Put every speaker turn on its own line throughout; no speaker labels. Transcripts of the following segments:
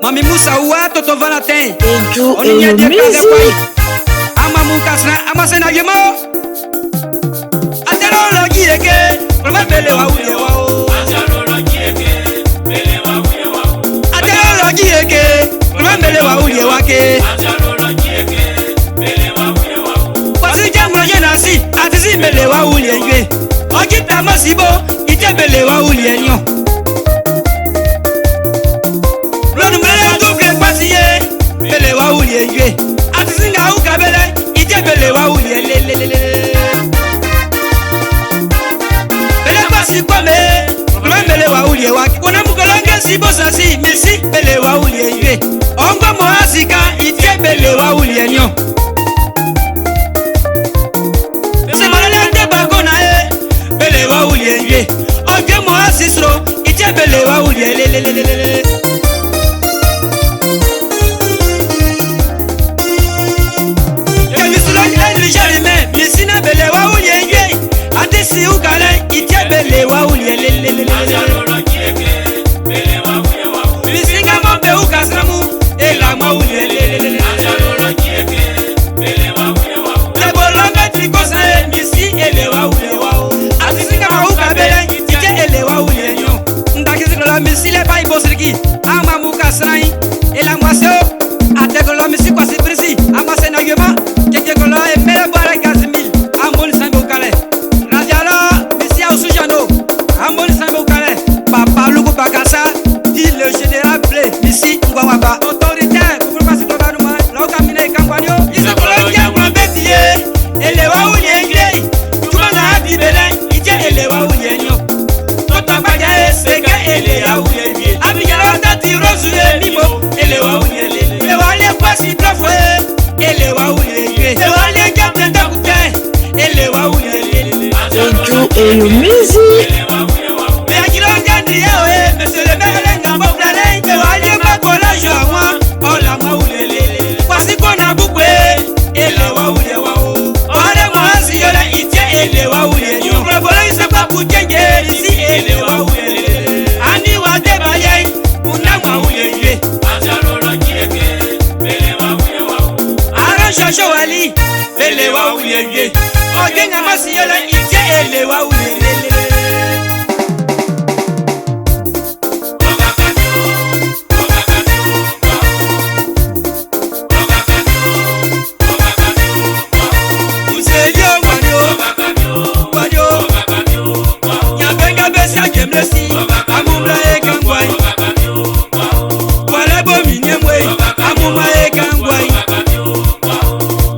Mami Musa wa toto vanatin.
On y a des musiques.
Amamu kasna amasena yemo. Atero logi eke. Proma bele wa uye wa o.
Atero logi eke. Bele wa uye wa o.
Atero logi eke. Proma bele wa uye wa ke.
Atero logi eke. Bele wa uye wa o.
Kwasi jamro jenasi. Atisi bele wa uye ywe. Okita masibo. Ite bele wa uye nyo. Bele wa ulie ywe atisinga ukabele ije bele wa ulie lelelele bele kwasi kwame bele wa ulie wa kuna mukolonge sibosa si misi bele wa ulie ywe ongo moasika ije bele wa ulie nyo semalele de bagona bele wa ulie ywe oge moasisro ije bele wa ulie lelelele bele wa ulie ywe atisi ukale ite bele wa ulie lelelele
bele wa uye wa o.
Bisinga mombe ukasramu ela ma ulie lelelele
bele wa uye wa o.
Ebolonga tikosa misi ele wa ulie wa o. Atisinga ma ukabele ite ele wa ulie nyo. Ndakizikola misi le bai bosriki ama mukasrai ela mwaseo atekolo misi kwa sibrisi ama sena yema kekekolo emele bare gazimil amboni sambe ukale radiala misia usujano amboni sambe ukale papa lugu bakasa dit le général blé misi ngwangwaba autoritaire pour passer le banuma lauka mine kangwanyo isakolo kyangwa betie elewa unyenge tumanga abibele ije elewa unyenyo totabaga eseke elewa unyenye abigala tati rozuye mimo elewa unyele lewale kwasi trafo elewa unyenye lewale gamle takute elewa unyele
Thank you, and music.
me akilo ngandi yewe monsieur le maire ngambo flale lewale makola joa ola ma ulele kwasi kona bukwe elewa uyewa o ore mwasi yola ite elewa uyenyo probola isapa kutenge isi elewa uyele ani wate baye unamwa uyeye
Atero logi eke. Bele wa uye wa o.
ara shosho wali elewa uyeye ogenga masi yola ite elewa uyele uselio wanyo nyabenga besa kemlesi amumla ekangwai wale bomi nyemwe amuma ekangwai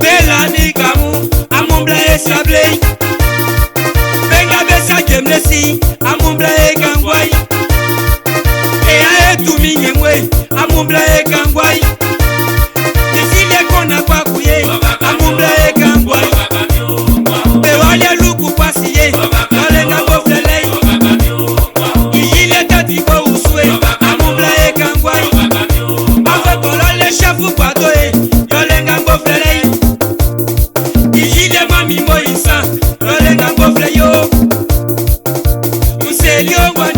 bela ni kamu amumla esablei benga besa kemlesi amumla ekangwai ea etumi nyemwe amumla ekangwai isile kona kwa kuye amumla ekangwai bewale luku kwasiye yolenga ngoflelei iyile tati ko uswe amumla ekangwai afokolole shafu kwatoe yolenga ngoflelei iyile mami moisa yolenga ngofleyo uselio ngwani